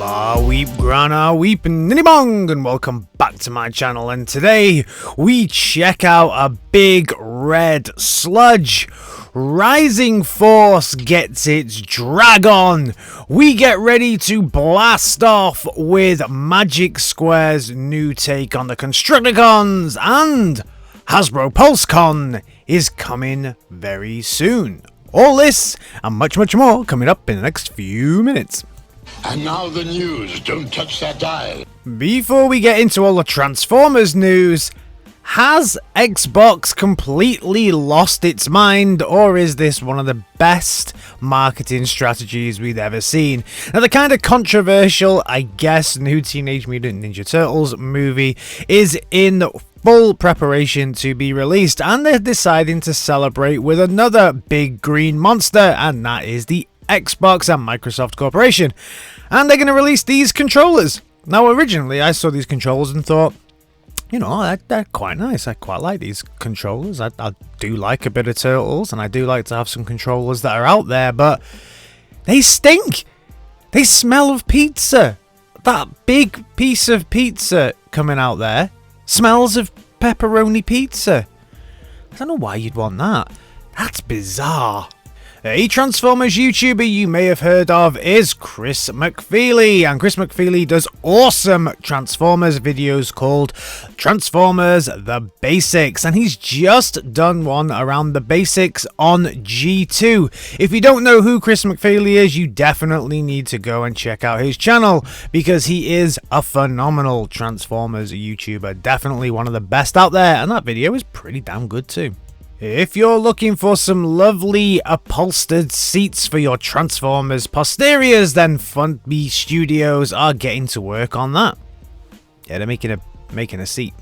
Bar Weep, Grana Weep, and Ninibong, and welcome back to my channel. And today we check out a big red sludge. Rising Force gets its drag on. We get ready to blast off with Magic Square's new take on the Constructicons, and Hasbro Pulsecon is coming very soon. All this and much more coming up in the next few minutes. And now the news. Don't touch that dial. Before we get into all the Transformers news, has Xbox completely lost its mind, or is this one of the best marketing strategies we've ever seen? Now, the kind of controversial, I guess, new Teenage Mutant Ninja Turtles movie is in full preparation to be released, and they're deciding to celebrate with another big green monster, and that is the Xbox and Microsoft Corporation. And they're going to release these controllers. Now, originally I saw these controllers and thought, you know, they're quite nice. I quite like these controllers. I do like a bit of Turtles, and I do like to have some controllers that are out there, but they stink. They smell of pizza. That big piece of pizza coming out there smells of pepperoni pizza. I don't know why you'd want that. That's bizarre. A Transformers YouTuber you may have heard of is Chris Mcfeely, and Chris Mcfeely does awesome Transformers videos called Transformers The Basics, and he's just done one around the basics on G2. If you don't know who Chris Mcfeely is, you definitely need to go and check out his channel, because he is a phenomenal Transformers YouTuber, definitely one of the best out there, and that video is pretty damn good too. If you're looking for some lovely upholstered seats for your Transformers posteriors, then Funby Studios are getting to work on that. Yeah, they're making a seat.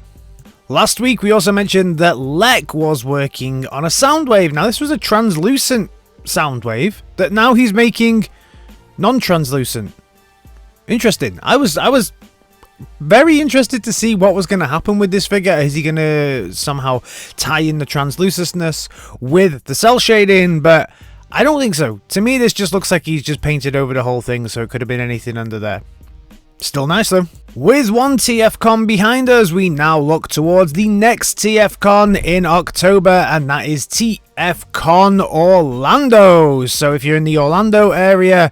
Last week we also mentioned that LEK was working on a Soundwave. Now, this was a translucent Soundwave that now he's making non-translucent. Interesting. I was very interested to see what was going to happen with this figure. Is he going to somehow tie in the translucentness with the cell shading? But I don't think so. To me, this just looks like he's just painted over the whole thing, so it could have been anything under there. Still nice though. With one TFcon behind us, we now look towards the next TFcon in October, and that is TFcon Orlando. So if you're in the Orlando area,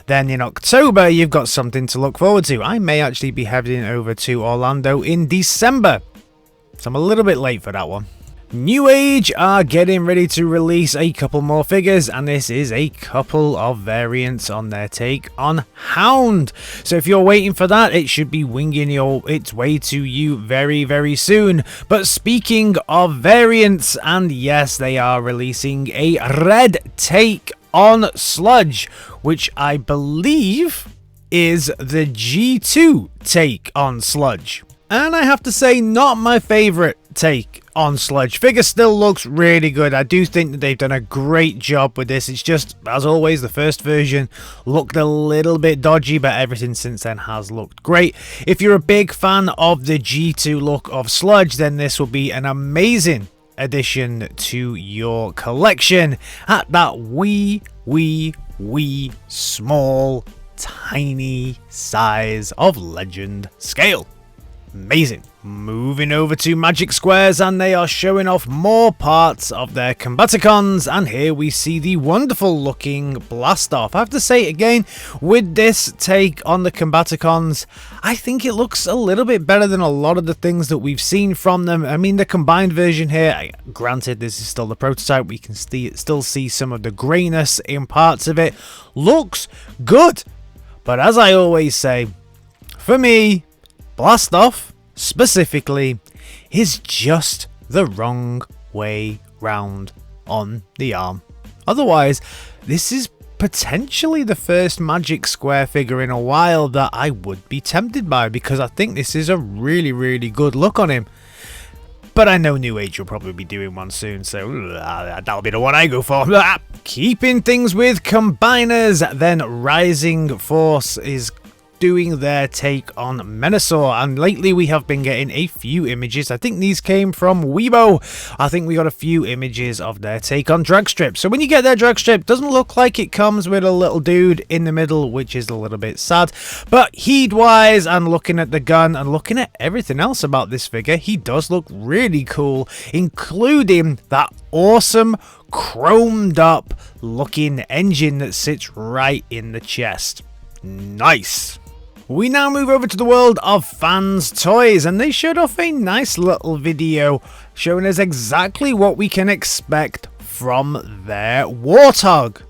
then in October you've got something to look forward to. I may actually be heading over to Orlando in December, so I'm a little bit late for that one. Newage are getting ready to release a couple more figures, and this is a couple of variants on their take on Hound. So if you're waiting for that, it should be winging its way to you very soon. But speaking of variants, and yes, they are releasing a red take on Sludge, which I believe is the G2 take on Sludge. And I have to say, not my favourite take on Sludge. Figure still looks really good. I do think that they've done a great job with this. It's just, as always, the first version looked a little bit dodgy, but everything since then has looked great. If you're a big fan of the G2 look of Sludge, then this will be an amazing addition to your collection at that wee small tiny size of legend scale. Amazing. Moving over to Magic Squares, and they are showing off more parts of their combaticons, and here we see the wonderful looking Blastoff. I have to say again, with this take on the combaticons, I think it looks a little bit better than a lot of the things that we've seen from them. I mean, the combined version here, granted this is still the prototype, we can still see some of the greyness in parts of it, looks good. But as I always say, for me, Blastoff specifically is just the wrong way round on the arm. Otherwise, this is potentially the first Magic Square figure in a while that I would be tempted by, because I think this is a really good look on him. But I know Newage will probably be doing one soon, so that'll be the one I go for. Keeping things with combiners, then Rising Force is doing their take on Menasor, and lately we have been getting a few images. I think these came from Weibo. I think we got a few images of their take on dragstrip. So when you get their dragstrip, doesn't look like it comes with a little dude in the middle, which is a little bit sad, but heat-wise and looking at the gun and looking at everything else about this figure, he does look really cool, including that awesome chromed up looking engine that sits right in the chest. Nice. We now move over to the world of Fanstoys, and they showed off a nice little video showing us exactly what we can expect from their Warthog.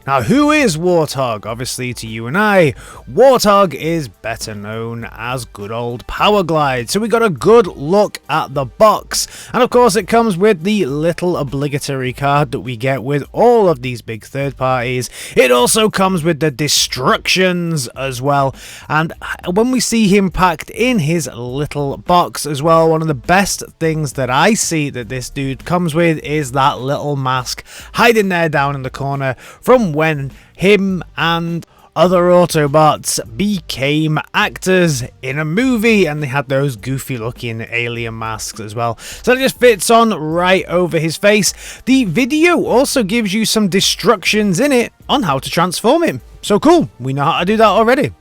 Now, who is Warthog? Obviously, to you and I, Warthog is better known as good old Powerglide. So we got a good look at the box. And of course, it comes with the little obligatory card that we get with all of these big third parties. It also comes with the destructions as well. And when we see him packed in his little box as well, one of the best things that I see that this dude comes with is that little mask hiding there down in the corner from when him and other Autobots became actors in a movie, and they had those goofy looking alien masks as well. So it just fits on right over his face. The video also gives you some instructions in it on how to transform him. So cool, we know how to do that already.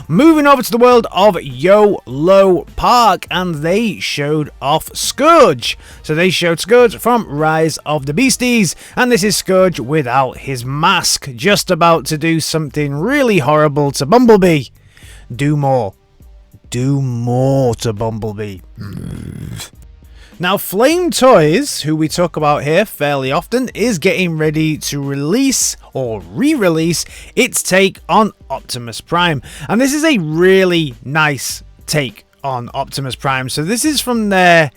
Moving over to the world of YOLO Park, and they showed off Scourge. So they showed Scourge from Rise of the Beasties, and this is Scourge without his mask, just about to do something really horrible to Bumblebee. Do more. Do more to Bumblebee. Now, Flametoys, who we talk about here fairly often, is getting ready to release or re-release its take on Optimus Prime. And this is a really nice take on Optimus Prime. So this is from their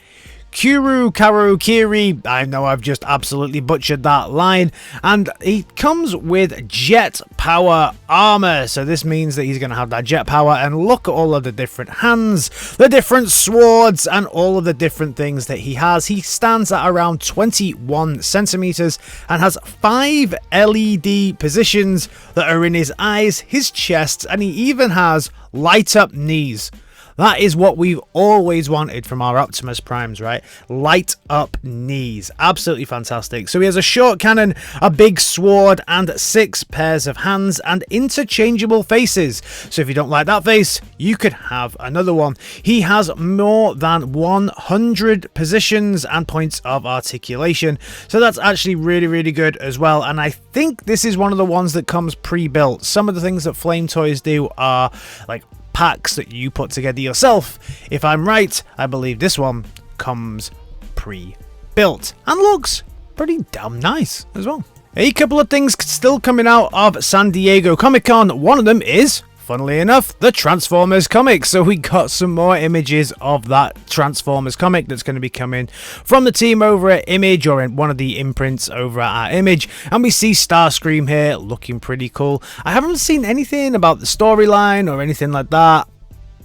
Kiri. I know I've just absolutely butchered that line. And it comes with jet power armor. So this means that he's going to have that jet power. And look at all of the different hands, the different swords, and all of the different things that he has. He stands at around 21 centimeters and has 5 LED positions that are in his eyes, his chest, and he even has light up knees. That is what we've always wanted from our Optimus Primes, right? Light up knees. Absolutely fantastic. So he has a short cannon, a big sword, and 6 pairs of hands and interchangeable faces. So if you don't like that face, you could have another one. He has more than 100 positions and points of articulation. So that's actually really, really good as well. And I think this is one of the ones that comes pre-built. Some of the things that Flametoys do are like packs that you put together yourself. If I'm right, I believe this one comes pre-built and looks pretty damn nice as well. A couple of things still coming out of San Diego Comic-Con. One of them is, funnily enough, the Transformers comic. So we got some more images of that Transformers comic that's going to be coming from the team over at Image, or in one of the imprints over at our Image. And we see Starscream here looking pretty cool. I haven't seen anything about the storyline or anything like that.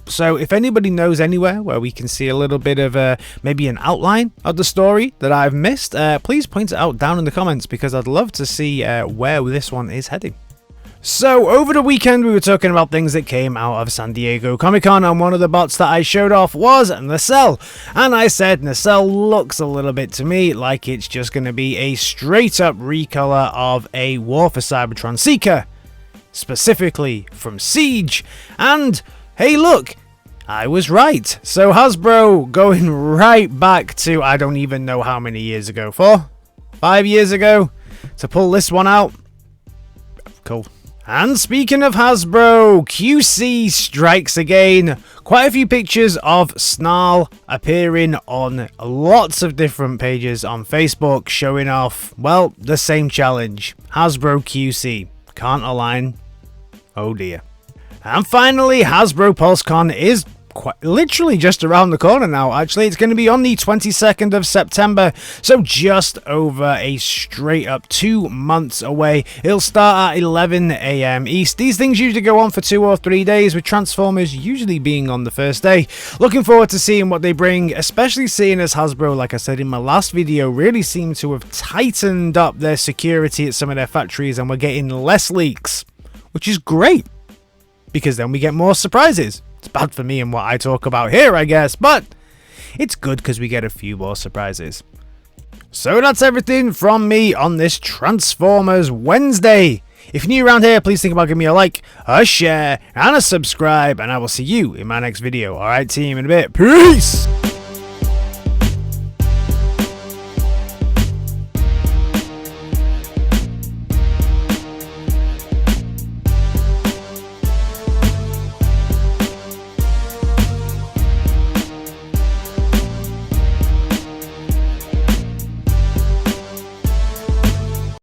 So if anybody knows anywhere where we can see a little bit of maybe an outline of the story that I've missed, please point it out down in the comments, because I'd love to see where this one is heading. So, over the weekend we were talking about things that came out of San Diego Comic-Con, and one of the bots that I showed off was Nacelle. And I said Nacelle looks a little bit to me like it's just going to be a straight up recolor of a War for Cybertron Seeker, specifically from Siege. And hey look, I was right. So Hasbro going right back to I don't even know how many years ago, 4? 5 years ago, to pull this one out. Cool. And speaking of Hasbro, QC strikes again. Quite a few pictures of Snarl appearing on lots of different pages on Facebook, showing off, well, the same challenge. Hasbro QC. Can't align. Oh dear. And finally, Hasbro Pulsecon is quite literally just around the corner now. Actually, it's going to be on the 22nd of September, so just over a straight up 2 months away. It'll start at 11 AM East. These things usually go on for 2 or 3 days, with Transformers usually being on the first day. Looking forward to seeing what they bring, especially seeing as Hasbro, like I said in my last video, really seem to have tightened up their security at some of their factories, and we're getting less leaks, which is great. because then we get more surprises. It's bad for me and what I talk about here, I guess, but it's good because we get a few more surprises. So that's everything from me on this Transformers Wednesday. If you're new around here, please think about giving me a like, a share, and a subscribe, and I will see you in my next video. Alright team, in a bit. Peace!